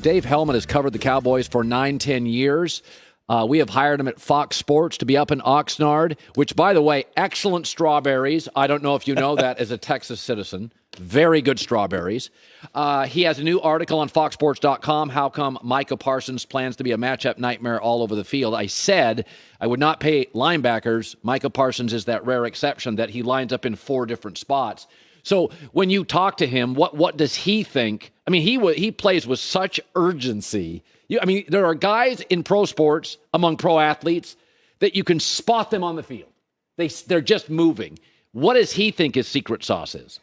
Dave Helman has covered the Cowboys for 9-10 years. We have hired him at Fox Sports to be up in Oxnard, which, by the way, excellent strawberries. I don't know if you know that as a Texas citizen. Very good strawberries. He has a new article on foxsports.com, How Come Micah Parsons Plans to Be a Matchup Nightmare All Over the Field. I said I would not pay linebackers. Micah Parsons is that rare exception that he lines up in 4 different spots. So when you talk to him, what does he think? I mean, he plays with such urgency. There are guys in pro sports, among pro athletes, that you can spot them on the field. They're just moving. What does he think his secret sauce is?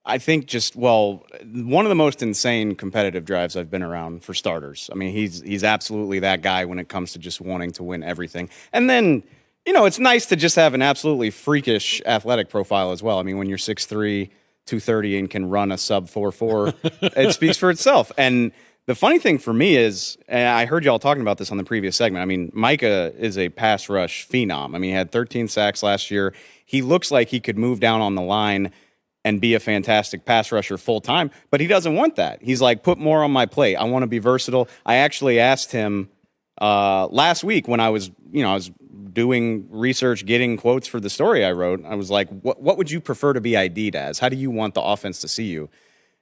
I think one of the most insane competitive drives I've been around, for starters. I mean, he's absolutely that guy when it comes to just wanting to win everything. And then, it's nice to just have an absolutely freakish athletic profile as well. I mean, when you're 6'3", 230 and can run a sub 4.4, it speaks for itself. And the funny thing for me is, and I heard y'all talking about this on the previous segment, I mean, Micah is a pass rush phenom. I mean, he had 13 sacks last year. He looks like he could move down on the line and be a fantastic pass rusher full time, but he doesn't want that. He's like, put more on my plate. I want to be versatile. I actually asked him last week when I was doing research, getting quotes for the story I wrote. I was like, what would you prefer to be ID'd as? How do you want the offense to see you?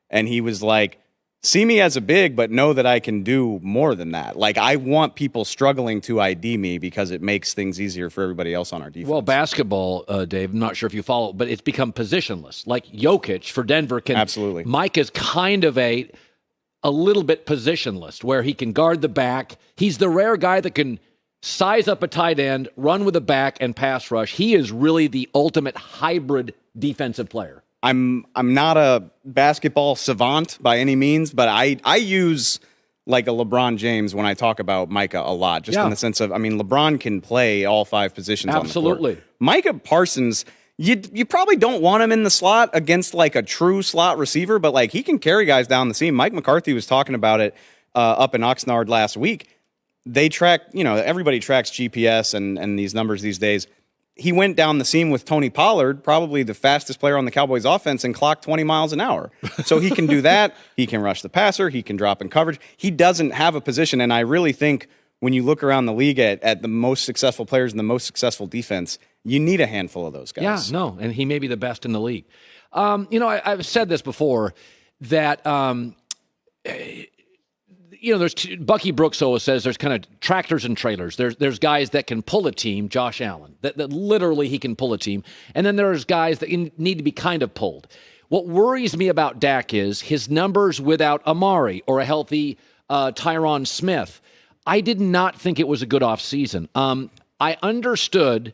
And he was like, see me as a big, but know that I can do more than that. Like, I want people struggling to ID me because it makes things easier for everybody else on our defense. Well, basketball, Dave, I'm not sure if you follow, but it's become positionless. Like Jokic for Denver can. Absolutely. Mike is kind of a little bit positionless, where he can guard the back. He's the rare guy that can size up a tight end, run with a back, and pass rush. He is really the ultimate hybrid defensive player. I'm not a basketball savant by any means, but I use like a LeBron James when I talk about Micah a lot, just in the sense of, I mean, LeBron can play all 5 positions Absolutely. on the court. Micah Parsons, you probably don't want him in the slot against like a true slot receiver, but like he can carry guys down the seam. Mike McCarthy was talking about it up in Oxnard last week. They track, everybody tracks GPS and these numbers these days. He went down the seam with Tony Pollard, probably the fastest player on the Cowboys offense, and clocked 20 miles an hour. So he can do that. He can rush the passer. He can drop in coverage. He doesn't have a position, and I really think when you look around the league at the most successful players and the most successful defense, you need a handful of those guys. Yeah, no, and he may be the best in the league. I've said this before, that Bucky Brooks always says there's kind of tractors and trailers. There's guys that can pull a team, Josh Allen, that literally he can pull a team. And then there's guys that need to be kind of pulled. What worries me about Dak is his numbers without Amari or a healthy Tyron Smith. I did not think it was a good offseason. I understood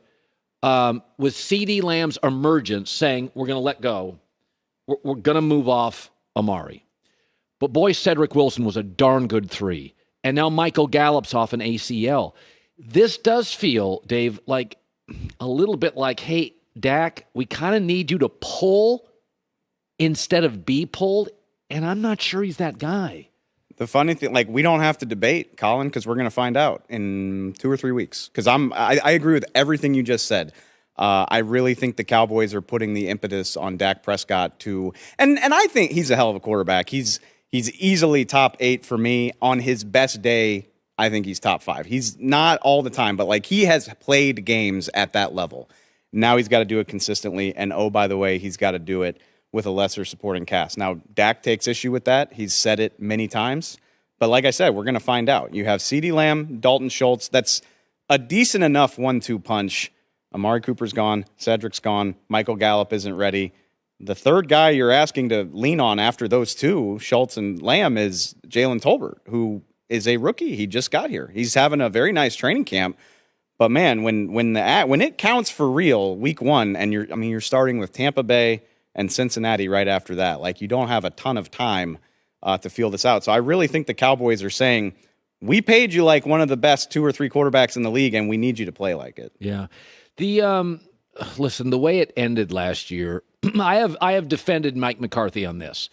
with CeeDee Lamb's emergence saying we're going to let go. We're going to move off Amari. But boy, Cedric Wilson was a darn good 3. And now Michael Gallup's off an ACL. This does feel, Dave, like a little bit like, hey, Dak, we kind of need you to pull instead of be pulled. And I'm not sure he's that guy. The funny thing, like, we don't have to debate, Colin, because we're going to find out in 2 or 3 weeks. Because I agree with everything you just said. I really think the Cowboys are putting the impetus on Dak Prescott to, and I think he's a hell of a quarterback. He's easily top 8 for me. On his best day, I think he's top 5. He's not all the time, but like he has played games at that level. Now he's got to do it consistently. And oh, by the way, he's got to do it with a lesser supporting cast. Now, Dak takes issue with that. He's said it many times. But like I said, we're going to find out. You have CeeDee Lamb, Dalton Schultz. That's a decent enough 1-2 punch. Amari Cooper's gone. Cedric's gone. Michael Gallup isn't ready. The third guy you're asking to lean on after those two, Schultz and Lamb, is Jalen Tolbert, who is a rookie. He just got here. He's having a very nice training camp. But man, when it counts for real, week 1, and you're starting with Tampa Bay and Cincinnati right after that. Like, you don't have a ton of time to feel this out. So I really think the Cowboys are saying, we paid you like one of the best 2 or 3 quarterbacks in the league, and we need you to play like it. Yeah. Listen, the way it ended last year, I have defended Mike McCarthy on this,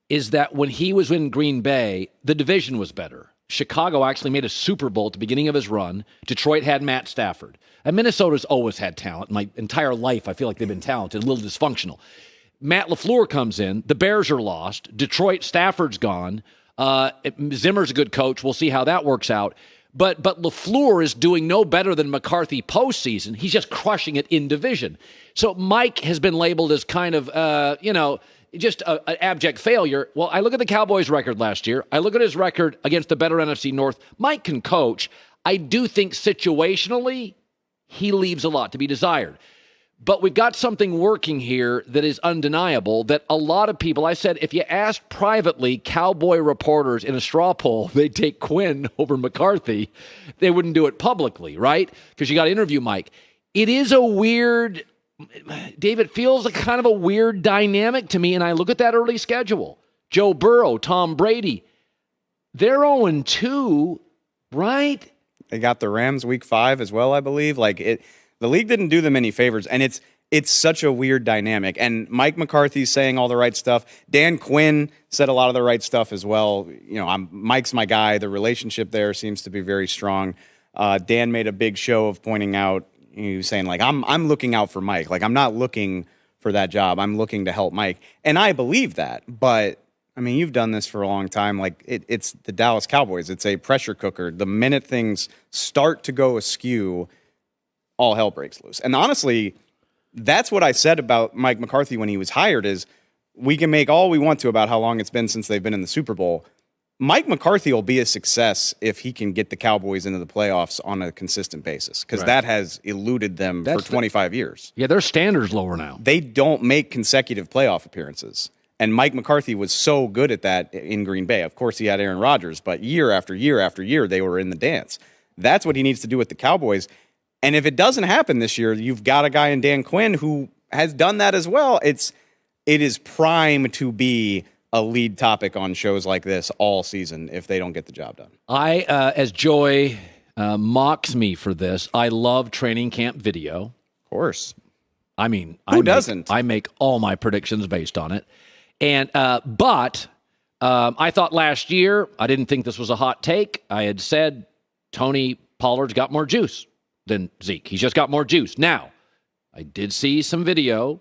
is that when he was in Green Bay, the division was better. Chicago actually made a Super Bowl at the beginning of his run. Detroit had Matt Stafford. And Minnesota's always had talent. My entire life, I feel like they've been talented, a little dysfunctional. Matt LaFleur comes in. The Bears are lost. Detroit, Stafford's gone. Zimmer's a good coach. We'll see how that works out. But LaFleur is doing no better than McCarthy postseason. He's just crushing it in division. So Mike has been labeled as kind of, just an abject failure. Well, I look at the Cowboys' record last year. I look at his record against the better NFC North. Mike can coach. I do think situationally he leaves a lot to be desired. But we've got something working here that is undeniable, that a lot of people, I said, if you asked privately Cowboy reporters in a straw poll, they'd take Quinn over McCarthy. They wouldn't do it publicly, right? Because you got to interview Mike. It is a weird, David, feels like kind of a weird dynamic to me, and I look at that early schedule. Joe Burrow, Tom Brady, they're 0-2, right? They got the Rams week 5 as well, I believe. The league didn't do them any favors, and it's such a weird dynamic. And Mike McCarthy's saying all the right stuff. Dan Quinn said a lot of the right stuff as well. Mike's my guy. The relationship there seems to be very strong. Dan made a big show of pointing out, he was saying, I'm looking out for Mike. I'm not looking for that job. I'm looking to help Mike. And I believe that. But, you've done this for a long time. It's the Dallas Cowboys. It's a pressure cooker. The minute things start to go askew, all hell breaks loose. And honestly, that's what I said about Mike McCarthy when he was hired is we can make all we want to about how long it's been since they've been in the Super Bowl. Mike McCarthy will be a success if he can get the Cowboys into the playoffs on a consistent basis because that has eluded them for 25 years. Yeah, their standard's lower now. They don't make consecutive playoff appearances. And Mike McCarthy was so good at that in Green Bay. Of course, he had Aaron Rodgers, but year after year after year, they were in the dance. That's what he needs to do with the Cowboys. And if it doesn't happen this year, you've got a guy in Dan Quinn who has done that as well. It is prime to be a lead topic on shows like this all season if they don't get the job done. As Joy mocks me for this, I love training camp video. Of course. Who doesn't? I make all my predictions based on it. And but I thought last year, I didn't think this was a hot take. I had said Tony Pollard's got more juice than Zeke. He's just got more juice. Now, I did see some video.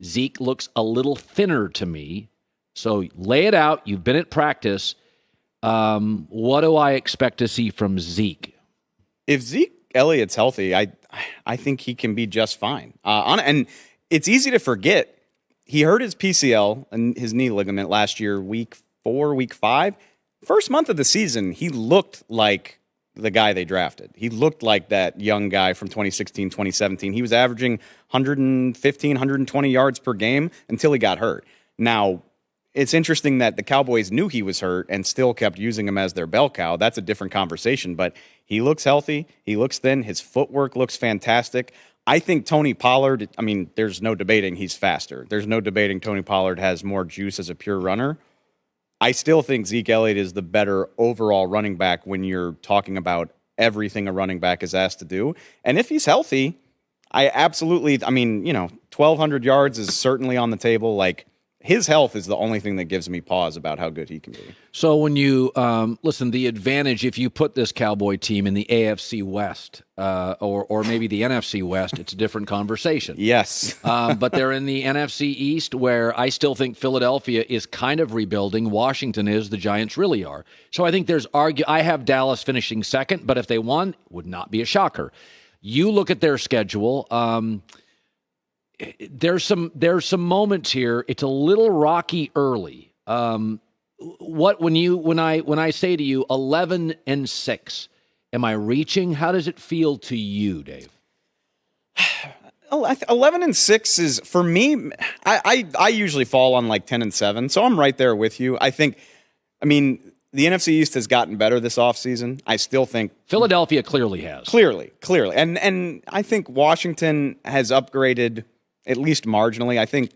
Zeke looks a little thinner to me. So lay it out. You've been at practice. What do I expect to see from Zeke? If Zeke Elliott's healthy, I think he can be just fine. And it's easy to forget. He hurt his PCL and his knee ligament last year, week 4, week 5. First month of the season, he looked like the guy they drafted. He looked like that young guy from 2016, 2017. He was averaging 115, 120 yards per game until he got hurt. Now, it's interesting that the Cowboys knew he was hurt and still kept using him as their bell cow. That's a different conversation, but he looks healthy. He looks thin. His footwork looks fantastic. I think Tony Pollard, there's no debating he's faster. There's no debating Tony Pollard has more juice as a pure runner. I still think Zeke Elliott is the better overall running back when you're talking about everything a running back is asked to do. And if he's healthy, I absolutely, 1,200 yards is certainly on the table. His health is the only thing that gives me pause about how good he can be. So when you, listen, the advantage, if you put this Cowboy team in the AFC West or maybe the NFC West, it's a different conversation. Yes. But they're in the NFC East where I still think Philadelphia is kind of rebuilding. Washington is, the Giants really are. So I think I have Dallas finishing second, but if they won, it would not be a shocker. You look at their schedule, there's some moments here. It's a little rocky early. When I say to you 11-6, am I reaching? How does it feel to you, Dave? 11-6 is for me. I usually fall on 10-7, so I'm right there with you. The NFC East has gotten better this offseason. I still think Philadelphia clearly has. Clearly. And I think Washington has upgraded at least marginally. I think,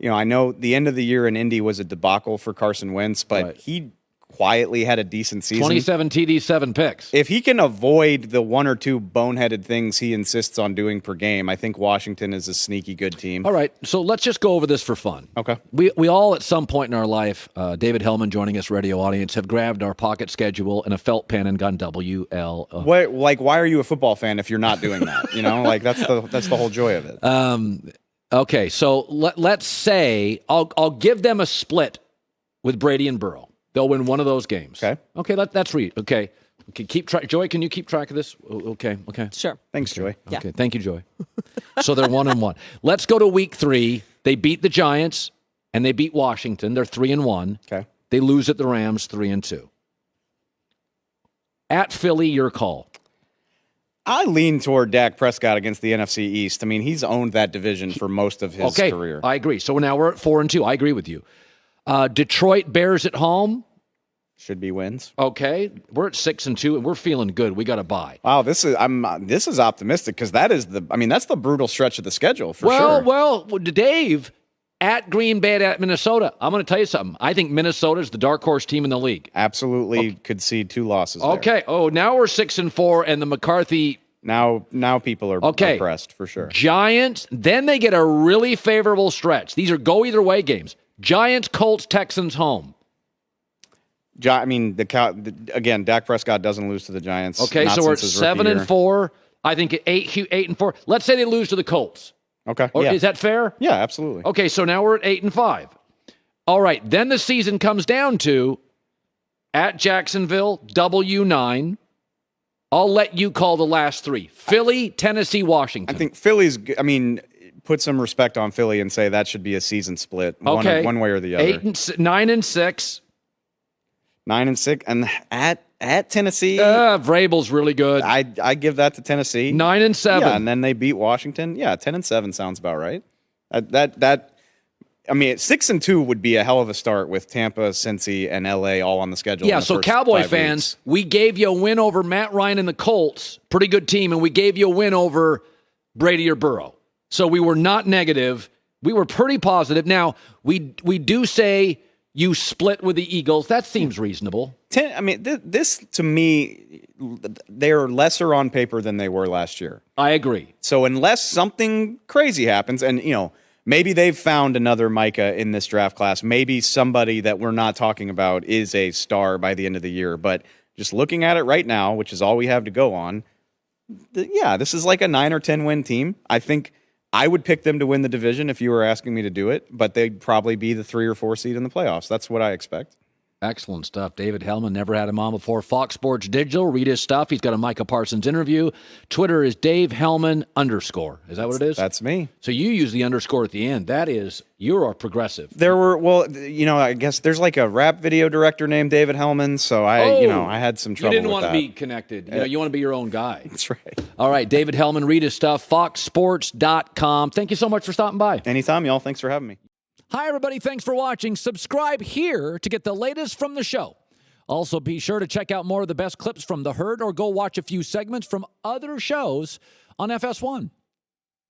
I know the end of the year in Indy was a debacle for Carson Wentz, but he quietly had a decent season. 27 TDs, 7 picks. If he can avoid the 1 or 2 boneheaded things he insists on doing per game, I think Washington is a sneaky good team. All right, so let's just go over this for fun. Okay. We all at some point in our life, David Helman joining us, radio audience, have grabbed our pocket schedule and a felt pen and gone WL. Why are you a football fan if you're not doing that? That's the whole joy of it. Okay, so let's say I'll give them a split with Brady and Burrow. They'll win one of those games. Okay. That's read. Okay. Keep track. Joy, can you keep track of this? Okay. Sure. Thanks, Joy. Okay. Thank you, Joy. So they're 1-1. Let's go to week 3. They beat the Giants and they beat Washington. They're 3-1. Okay. They lose at the Rams 3-2. At Philly, your call. I lean toward Dak Prescott against the NFC East. I mean, he's owned that division for most of his career. I agree. So now we're at 4-2. I agree with you. Detroit Bears at home. Should be wins. Okay, we're at 6-2, and we're feeling good. We got a bye. Wow, this is optimistic because that's the brutal stretch of the schedule for sure. Well, Dave, at Green Bay, at Minnesota. I'm going to tell you something. I think Minnesota is the dark horse team in the league. Absolutely, could see 2 losses. Okay. There. Oh, now we're 6-4, and the McCarthy. Now people are impressed for sure. Giants. Then they get a really favorable stretch. These are go either way games. Giants, Colts, Texans home. I mean, again, Dak Prescott doesn't lose to the Giants. Okay, so we're at 7-4. I think at 8-4. Let's say they lose to the Colts. Okay, Is that fair? Yeah, absolutely. Okay, so now we're at 8-5. All right, then the season comes down to at Jacksonville, W9. I'll let you call the last 3. Philly, Tennessee, Washington. I think Philly's. I mean, put some respect on Philly and say that should be a season split. Okay, one way or the other. 9-6. 9-6, and at Tennessee, Vrabel's really good. I give that to Tennessee. 9-7, yeah, and then they beat Washington. Yeah, 10-7 sounds about right. I mean, 6-2 would be a hell of a start with Tampa, Cincy, and LA all on the schedule. Yeah, so Cowboy fans, we gave you a win over Matt Ryan and the Colts, pretty good team, and we gave you a win over Brady or Burrow. So we were not negative. We were pretty positive. Now we do say. You split with the Eagles. That seems reasonable. This to me, they're lesser on paper than they were last year. I agree. So unless something crazy happens, and maybe they've found another Micah in this draft class, maybe somebody that we're not talking about is a star by the end of the year. But just looking at it right now, which is all we have to go on, this is like a 9 or 10 win team. I think I would pick them to win the division if you were asking me to do it, but they'd probably be the 3 or 4 seed in the playoffs. That's what I expect. Excellent stuff. David Helman, never had him on before. Fox Sports Digital. Read his stuff. He's got a Micah Parsons interview. Twitter is Dave Helman _ Is that what it is? That's me. So you use the underscore at the end. That is, you are progressive. I guess there's like a rap video director named David Helman, so I had some trouble with that. You didn't want to be connected. You want to be your own guy. That's right. All right, David Helman, read his stuff, foxsports.com. Thank you so much for stopping by. Anytime, y'all. Thanks for having me. Hi, everybody. Thanks for watching. Subscribe here to get the latest from the show. Also, be sure to check out more of the best clips from The Herd or go watch a few segments from other shows on FS1.